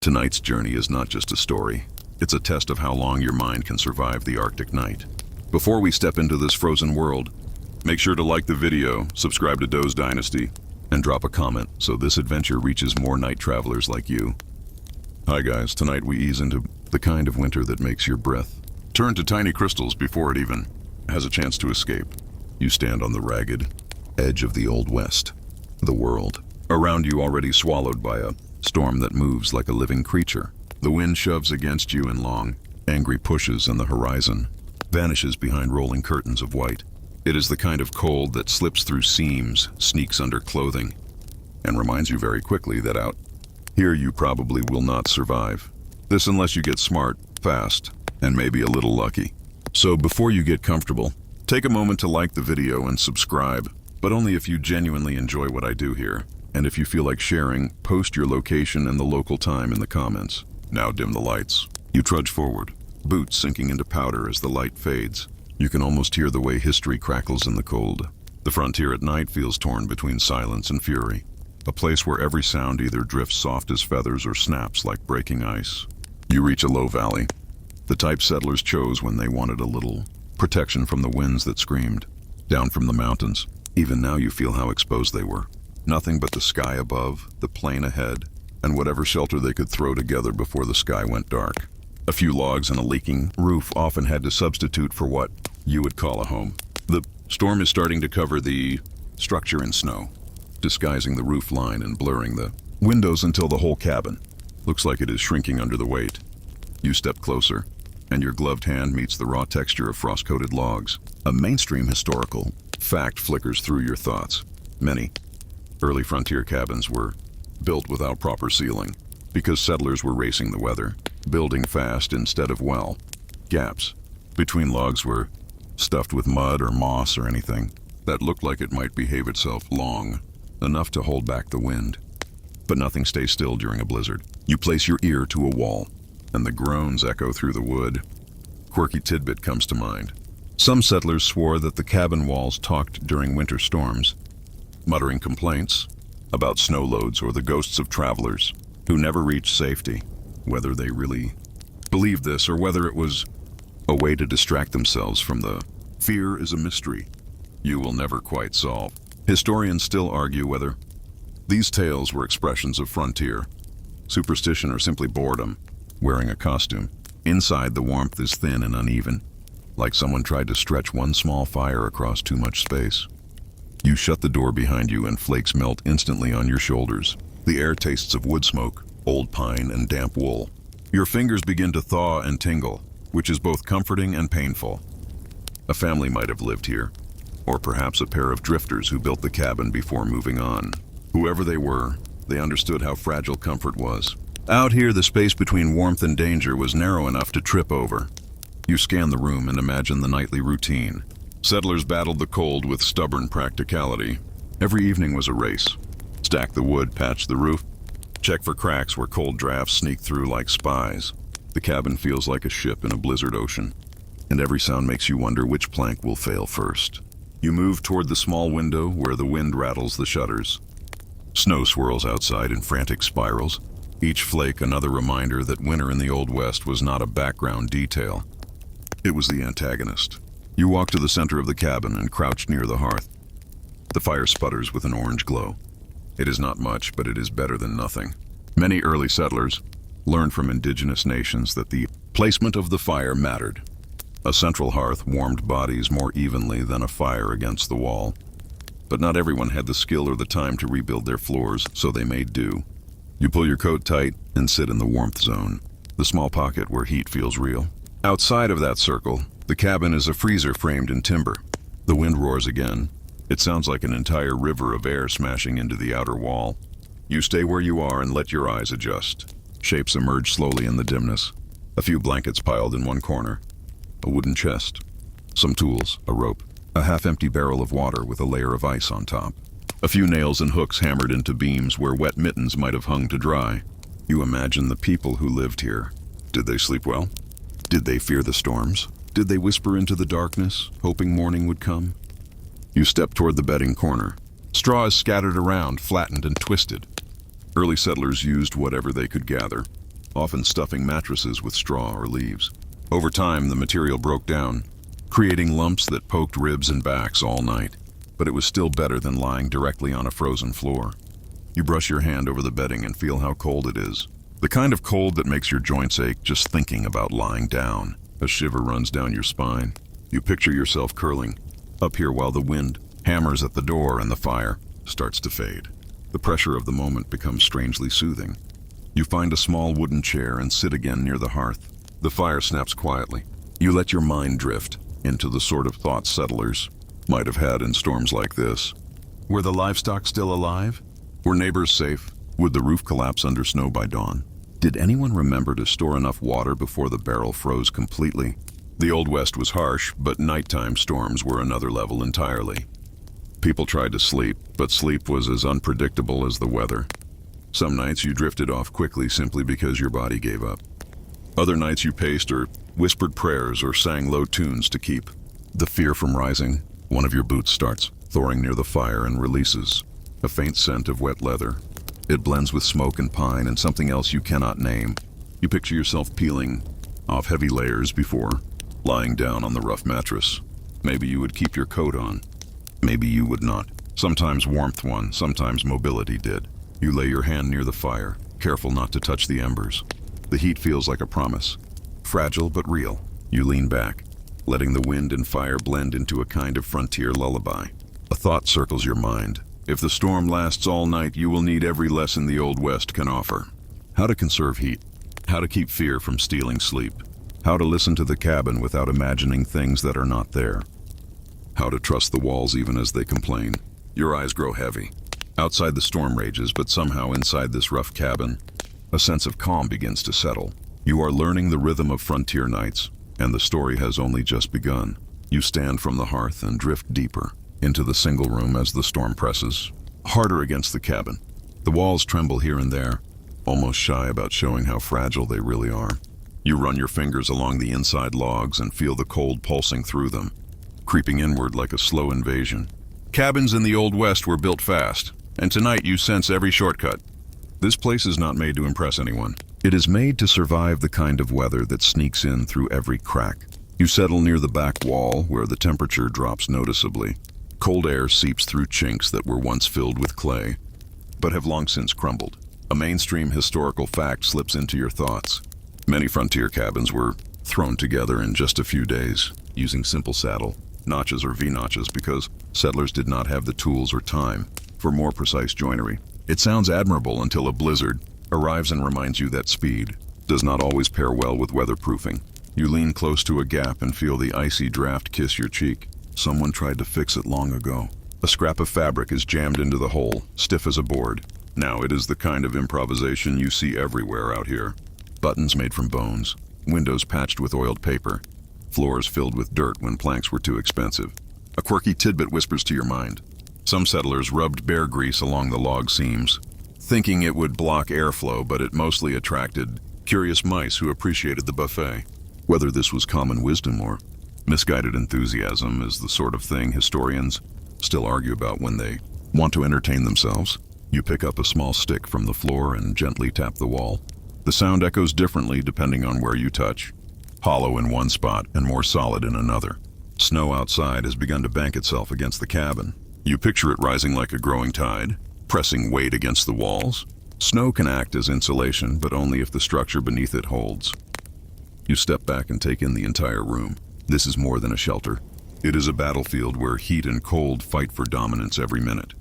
Tonight's journey is not just a story. It's a test of how long your mind can survive the Arctic night. Before we step into this frozen world, make sure to like the video, subscribe to Doe's Dynasty, and drop a comment so this adventure reaches more night travelers like you. Hi guys, tonight we ease into the kind of winter that makes your breath turn to tiny crystals before it even has a chance to escape. You stand on the ragged edge of the Old West, the world around you already swallowed by a storm that moves like a living creature. The wind shoves against you in long, angry pushes, and the horizon vanishes behind rolling curtains of white. It is the kind of cold that slips through seams, sneaks under clothing, and reminds you very quickly that out here you probably will not survive. This unless you get smart, fast, and maybe a little lucky. So before you get comfortable, take a moment to like the video and subscribe, but only if you genuinely enjoy what I do here. And if you feel like sharing, post your location and the local time in the comments. Now dim the lights. You trudge forward, boots sinking into powder as the light fades. You can almost hear the way history crackles in the cold. The frontier at night feels torn between silence and fury. A place where every sound either drifts soft as feathers or snaps like breaking ice. You reach a low valley, the type settlers chose when they wanted a little protection from the winds that screamed down from the mountains. Even now you feel how exposed they were. Nothing but the sky above, the plain ahead, and whatever shelter they could throw together before the sky went dark. A few logs and a leaking roof often had to substitute for what you would call a home. The storm is starting to cover the structure in snow, disguising the roof line and blurring the windows until the whole cabin looks like it is shrinking under the weight. You step closer, and your gloved hand meets the raw texture of frost-coated logs. A mainstream historical fact flickers through your thoughts. Many early frontier cabins were built without proper sealing because settlers were racing the weather, building fast instead of well. Gaps between logs were stuffed with mud or moss or anything that looked like it might behave itself long enough to hold back the wind. But nothing stays still during a blizzard. You place your ear to a wall, and the groans echo through the wood. Quirky tidbit comes to mind. Some settlers swore that the cabin walls talked during winter storms, muttering complaints about snow loads or the ghosts of travelers who never reached safety. Whether they really believed this or whether it was a way to distract themselves from the fear is a mystery you will never quite solve. Historians still argue whether these tales were expressions of frontier superstition or simply boredom. Wearing a costume, inside the warmth is thin and uneven, like someone tried to stretch one small fire across too much space. You shut the door behind you and flakes melt instantly on your shoulders. The air tastes of wood smoke, old pine, and damp wool. Your fingers begin to thaw and tingle, which is both comforting and painful. A family might have lived here, or perhaps a pair of drifters who built the cabin before moving on. Whoever they were, they understood how fragile comfort was. Out here, the space between warmth and danger was narrow enough to trip over. You scan the room and imagine the nightly routine. Settlers battled the cold with stubborn practicality. Every evening was a race. Stack the wood, patch the roof, check for cracks where cold drafts sneak through like spies. The cabin feels like a ship in a blizzard ocean, and every sound makes you wonder which plank will fail first. You move toward the small window where the wind rattles the shutters. Snow swirls outside in frantic spirals, each flake another reminder that winter in the Old West was not a background detail. It was the antagonist. You walk to the center of the cabin and crouch near the hearth. The fire sputters with an orange glow. It is not much, but it is better than nothing. Many early settlers learned from indigenous nations that the placement of the fire mattered. A central hearth warmed bodies more evenly than a fire against the wall. But not everyone had the skill or the time to rebuild their floors, so they made do. You pull your coat tight and sit in the warmth zone, the small pocket where heat feels real. Outside of that circle, the cabin is a freezer framed in timber. The wind roars again. It sounds like an entire river of air smashing into the outer wall. You stay where you are and let your eyes adjust. Shapes emerge slowly in the dimness. A few blankets piled in one corner. A wooden chest. Some tools, a rope. A half-empty barrel of water with a layer of ice on top. A few nails and hooks hammered into beams where wet mittens might have hung to dry. You imagine the people who lived here. Did they sleep well? Did they fear the storms? Did they whisper into the darkness, hoping morning would come? You step toward the bedding corner. Straw is scattered around, flattened and twisted. Early settlers used whatever they could gather. often stuffing mattresses with straw or leaves. Over time, the material broke down, creating lumps that poked ribs and backs all night. But it was still better than lying directly on a frozen floor. You brush your hand over the bedding and feel how cold it is. The kind of cold that makes your joints ache just thinking about lying down. A shiver runs down your spine. You picture yourself curling up here while the wind hammers at the door and the fire starts to fade. The pressure of the moment becomes strangely soothing. You find a small wooden chair and sit again near the hearth. The fire snaps quietly. You let your mind drift into the sort of thoughts settlers might have had in storms like this. Were the livestock still alive? Were neighbors safe? Would the roof collapse under snow by dawn? Did anyone remember to store enough water before the barrel froze completely? The Old West was harsh, but nighttime storms were another level entirely. People tried to sleep, but sleep was as unpredictable as the weather. Some nights you drifted off quickly simply because your body gave up. Other nights you paced or whispered prayers or sang low tunes to keep the fear from rising. One of your boots starts thawing near the fire and releases a faint scent of wet leather. It blends with smoke and pine and something else you cannot name. You picture yourself peeling off heavy layers before lying down on the rough mattress. Maybe you would keep your coat on. Maybe you would not. Sometimes warmth won, sometimes mobility did. You lay your hand near the fire, careful not to touch the embers. The heat feels like a promise. Fragile but real. You lean back, letting the wind and fire blend into a kind of frontier lullaby. A thought circles your mind. If the storm lasts all night, you will need every lesson the Old West can offer. How to conserve heat. How to keep fear from stealing sleep. How to listen to the cabin without imagining things that are not there. How to trust the walls even as they complain. Your eyes grow heavy. Outside the storm rages, but somehow inside this rough cabin, a sense of calm begins to settle. You are learning the rhythm of frontier nights, and the story has only just begun. You stand from the hearth and drift deeper into the single room as the storm presses harder against the cabin. The walls tremble here and there, almost shy about showing how fragile they really are. You run your fingers along the inside logs and feel the cold pulsing through them, creeping inward like a slow invasion. Cabins in the Old West were built fast, and tonight you sense every shortcut. This place is not made to impress anyone. It is made to survive the kind of weather that sneaks in through every crack. You settle near the back wall where the temperature drops noticeably. Cold air seeps through chinks that were once filled with clay, but have long since crumbled. A mainstream historical fact slips into your thoughts. Many frontier cabins were thrown together in just a few days, using simple saddle, notches or V-notches because settlers did not have the tools or time for more precise joinery. It sounds admirable until a blizzard arrives and reminds you that speed does not always pair well with weatherproofing. You lean close to a gap and feel the icy draft kiss your cheek. Someone tried to fix it long ago. A scrap of fabric is jammed into the hole, stiff as a board. Now it is the kind of improvisation you see everywhere out here. Buttons made from bones, windows patched with oiled paper, floors filled with dirt when planks were too expensive. A quirky tidbit whispers to your mind. Some settlers rubbed bear grease along the log seams, thinking it would block airflow, but it mostly attracted curious mice who appreciated the buffet. Whether this was common wisdom or misguided enthusiasm is the sort of thing historians still argue about when they want to entertain themselves. You pick up a small stick from the floor and gently tap the wall. The sound echoes differently depending on where you touch, hollow in one spot and more solid in another. Snow outside has begun to bank itself against the cabin. You picture it rising like a growing tide, pressing weight against the walls. Snow can act as insulation, but only if the structure beneath it holds. You step back and take in the entire room. This is more than a shelter. It is a battlefield where heat and cold fight for dominance every minute.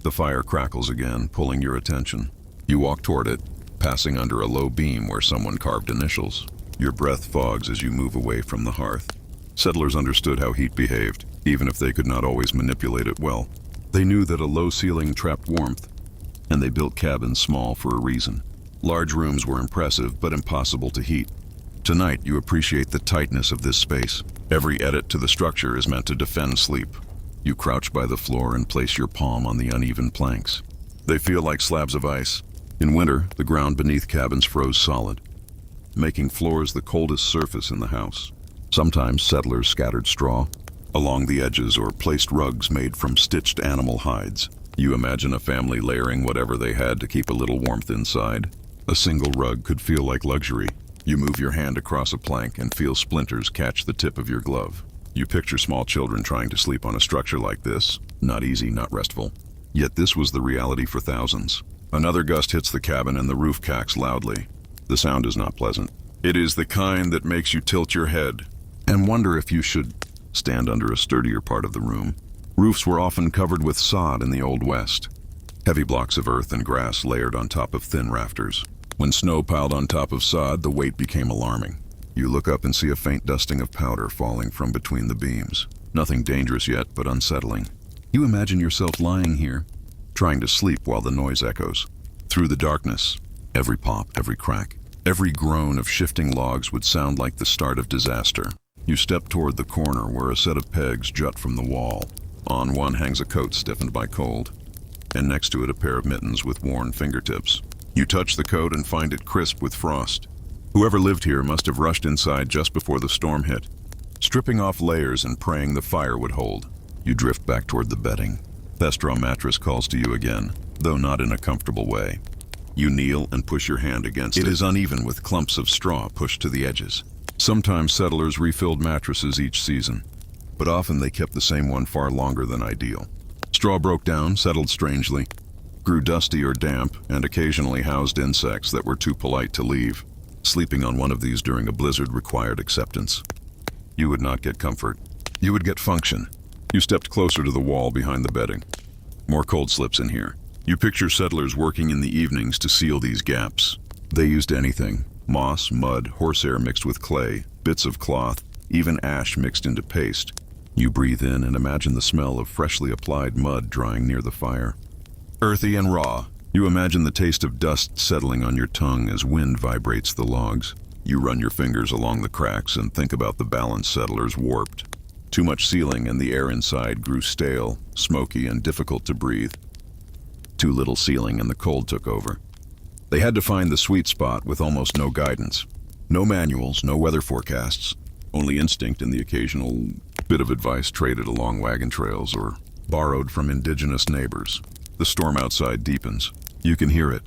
The fire crackles again, pulling your attention. You walk toward it, passing under a low beam where someone carved initials. Your breath fogs as you move away from the hearth. Settlers understood how heat behaved, even if they could not always manipulate it well. They knew that a low ceiling trapped warmth, and they built cabins small for a reason. Large rooms were impressive, but impossible to heat. Tonight, you appreciate the tightness of this space. Every edit to the structure is meant to defend sleep. You crouch by the floor and place your palm on the uneven planks. They feel like slabs of ice. In winter, the ground beneath cabins froze solid, making floors the coldest surface in the house. Sometimes settlers scattered straw along the edges or placed rugs made from stitched animal hides. You imagine a family layering whatever they had to keep a little warmth inside. A single rug could feel like luxury. You move your hand across a plank and feel splinters catch the tip of your glove. You picture small children trying to sleep on a structure like this. Not easy, not restful. Yet this was the reality for thousands. Another gust hits the cabin and the roof cracks loudly. The sound is not pleasant. It is the kind that makes you tilt your head and wonder if you should stand under a sturdier part of the room. Roofs were often covered with sod in the Old West. Heavy blocks of earth and grass layered on top of thin rafters. When snow piled on top of sod, the weight became alarming. You look up and see a faint dusting of powder falling from between the beams. Nothing dangerous yet, but unsettling. You imagine yourself lying here, trying to sleep while the noise echoes. Through the darkness, every pop, every crack, every groan of shifting logs would sound like the start of disaster. You step toward the corner where a set of pegs jut from the wall. On one hangs a coat stiffened by cold, and next to it a pair of mittens with worn fingertips. You touch the coat and find it crisp with frost. Whoever lived here must have rushed inside just before the storm hit, stripping off layers and praying the fire would hold. You drift back toward the bedding. The straw mattress calls to you again, though not in a comfortable way. You kneel and push your hand against it. It is uneven with clumps of straw pushed to the edges. Sometimes settlers refilled mattresses each season, but often they kept the same one far longer than ideal. Straw broke down, settled strangely, grew dusty or damp, and occasionally housed insects that were too polite to leave. Sleeping on one of these during a blizzard required acceptance. You would not get comfort. You would get function. You stepped closer to the wall behind the bedding. More cold slips in here. You picture settlers working in the evenings to seal these gaps. They used anything: moss, mud, horsehair mixed with clay, bits of cloth, even ash mixed into paste. You breathe in and imagine the smell of freshly applied mud drying near the fire. Earthy and raw, you imagine the taste of dust settling on your tongue as wind vibrates the logs. You run your fingers along the cracks and think about the balance settlers warped. Too much sealing and the air inside grew stale, smoky, and difficult to breathe. Too little sealing and the cold took over. They had to find the sweet spot with almost no guidance. No manuals, no weather forecasts, only instinct and the occasional bit of advice traded along wagon trails or borrowed from indigenous neighbors. The storm outside deepens. You can hear it.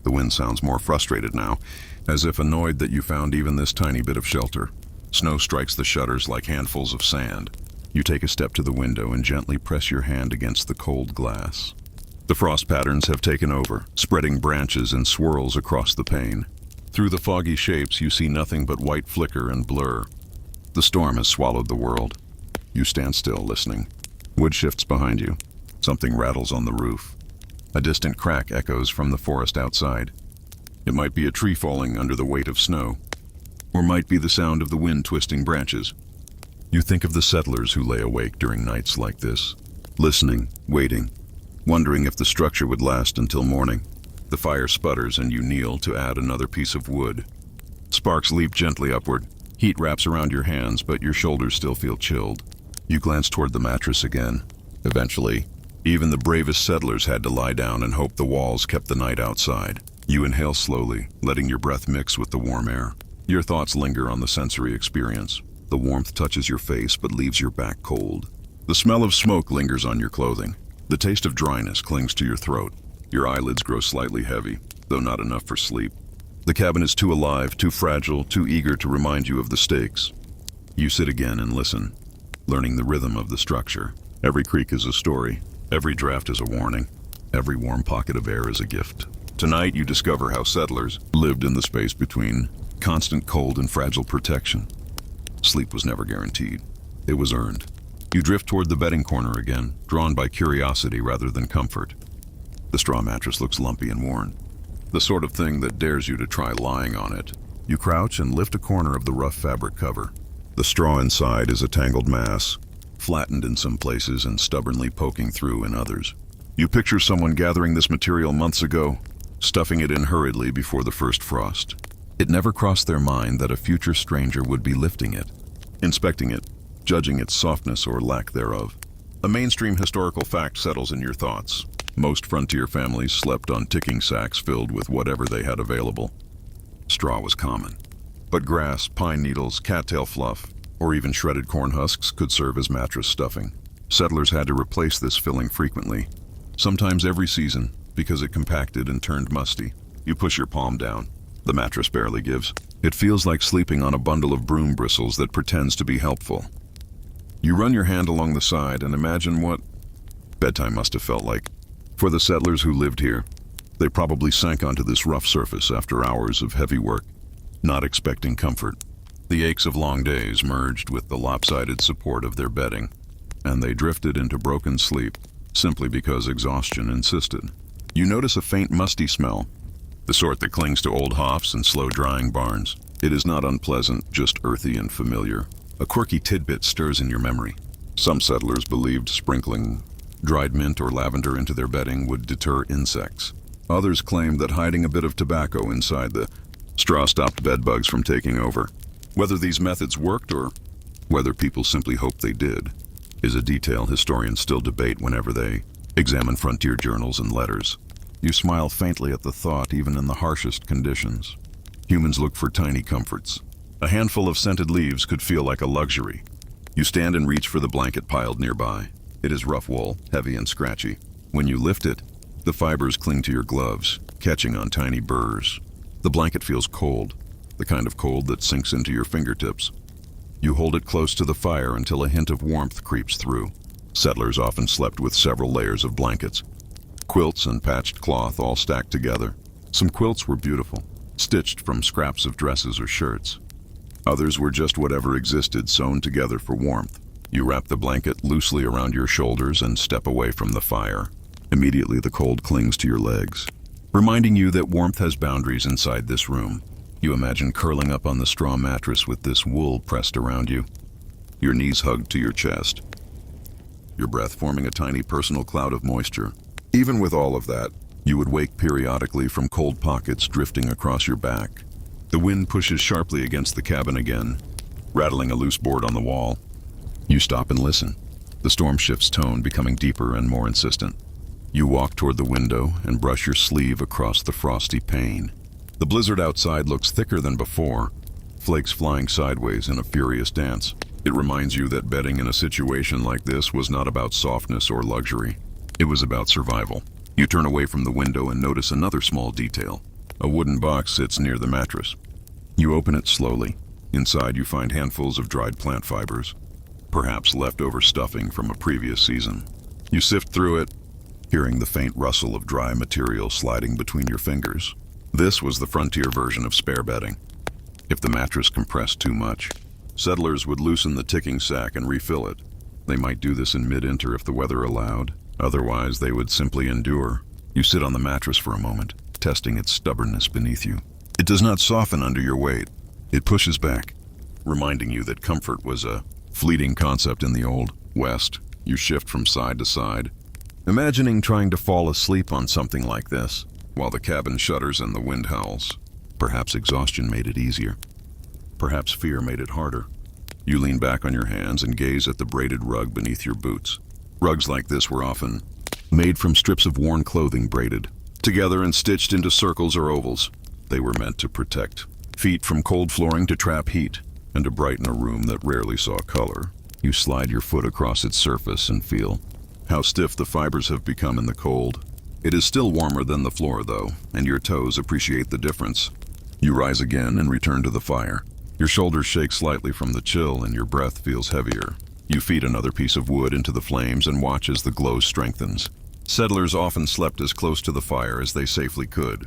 The wind sounds more frustrated now, as if annoyed that you found even this tiny bit of shelter. Snow strikes the shutters like handfuls of sand. You take a step to the window and gently press your hand against the cold glass. The frost patterns have taken over, spreading branches and swirls across the pane. Through the foggy shapes, you see nothing but white flicker and blur. The storm has swallowed the world. You stand still, listening. Wood shifts behind you. Something rattles on the roof. A distant crack echoes from the forest outside. It might be a tree falling under the weight of snow, or might be the sound of the wind twisting branches. You think of the settlers who lay awake during nights like this, listening, waiting, wondering if the structure would last until morning. The fire sputters and you kneel to add another piece of wood. Sparks leap gently upward. Heat wraps around your hands, but your shoulders still feel chilled. You glance toward the mattress again. Eventually, even the bravest settlers had to lie down and hope the walls kept the night outside. You inhale slowly, letting your breath mix with the warm air. Your thoughts linger on the sensory experience. The warmth touches your face but leaves your back cold. The smell of smoke lingers on your clothing. The taste of dryness clings to your throat. Your eyelids grow slightly heavy, though not enough for sleep. The cabin is too alive, too fragile, too eager to remind you of the stakes. You sit again and listen, learning the rhythm of the structure. Every creak is a story. Every draft is a warning. Every warm pocket of air is a gift. Tonight you discover how settlers lived in the space between constant cold and fragile protection. Sleep was never guaranteed. It was earned. You drift toward the bedding corner again, drawn by curiosity rather than comfort. The straw mattress looks lumpy and worn, the sort of thing that dares you to try lying on it. You crouch and lift a corner of the rough fabric cover. The straw inside is a tangled mass, flattened in some places and stubbornly poking through in others. You picture someone gathering this material months ago, stuffing it in hurriedly before the first frost. It never crossed their mind that a future stranger would be lifting it, inspecting it, judging its softness or lack thereof. A mainstream historical fact settles in your thoughts. Most frontier families slept on ticking sacks filled with whatever they had available. Straw was common, but grass, pine needles, cattail fluff, or even shredded corn husks could serve as mattress stuffing. Settlers had to replace this filling frequently, sometimes every season, because it compacted and turned musty. You push your palm down. The mattress barely gives. It feels like sleeping on a bundle of broom bristles that pretends to be helpful. You run your hand along the side and imagine what bedtime must have felt like. For the settlers who lived here, they probably sank onto this rough surface after hours of heavy work, not expecting comfort. The aches of long days merged with the lopsided support of their bedding, and they drifted into broken sleep simply because exhaustion insisted. You notice a faint musty smell, the sort that clings to old hofs and slow-drying barns. It is not unpleasant, just earthy and familiar. A quirky tidbit stirs in your memory. Some settlers believed sprinkling dried mint or lavender into their bedding would deter insects. Others claimed that hiding a bit of tobacco inside the straw stopped bedbugs from taking over. Whether these methods worked or whether people simply hoped they did is a detail historians still debate whenever they examine frontier journals and letters. You smile faintly at the thought, even in the harshest conditions. Humans look for tiny comforts. A handful of scented leaves could feel like a luxury. You stand and reach for the blanket piled nearby. It is rough wool, heavy and scratchy. When you lift it, the fibers cling to your gloves, catching on tiny burrs. The blanket feels cold, the kind of cold that sinks into your fingertips. You hold it close to the fire until a hint of warmth creeps through. Settlers often slept with several layers of blankets, quilts and patched cloth all stacked together. Some quilts were beautiful, stitched from scraps of dresses or shirts. Others were just whatever existed sewn together for warmth. You wrap the blanket loosely around your shoulders and step away from the fire. Immediately the cold clings to your legs, reminding you that warmth has boundaries inside this room. You imagine curling up on the straw mattress with this wool pressed around you, your knees hugged to your chest, your breath forming a tiny personal cloud of moisture. Even with all of that, you would wake periodically from cold pockets drifting across your back. The wind pushes sharply against the cabin again, rattling a loose board on the wall. You stop and listen. The storm shifts tone, becoming deeper and more insistent. You walk toward the window and brush your sleeve across the frosty pane. The blizzard outside looks thicker than before, flakes flying sideways in a furious dance. It reminds you that bedding in a situation like this was not about softness or luxury. It was about survival. You turn away from the window and notice another small detail. A wooden box sits near the mattress. You open it slowly. Inside you find handfuls of dried plant fibers, perhaps leftover stuffing from a previous season. You sift through it, hearing the faint rustle of dry material sliding between your fingers. This was the frontier version of spare bedding. If the mattress compressed too much, settlers would loosen the ticking sack and refill it. They might do this in mid-inter if the weather allowed. Otherwise, they would simply endure. You sit on the mattress for a moment, testing its stubbornness beneath you. It does not soften under your weight. It pushes back, reminding you that comfort was a fleeting concept in the Old West. You shift from side to side, imagining trying to fall asleep on something like this, while the cabin shudders and the wind howls. Perhaps exhaustion made it easier. Perhaps fear made it harder. You lean back on your hands and gaze at the braided rug beneath your boots. Rugs like this were often made from strips of worn clothing braided together and stitched into circles or ovals. They were meant to protect feet from cold flooring, to trap heat, and to brighten a room that rarely saw color. You slide your foot across its surface and feel how stiff the fibers have become in the cold. It is still warmer than the floor, though, and your toes appreciate the difference. You rise again and return to the fire. Your shoulders shake slightly from the chill and your breath feels heavier. You feed another piece of wood into the flames and watch as the glow strengthens. Settlers often slept as close to the fire as they safely could.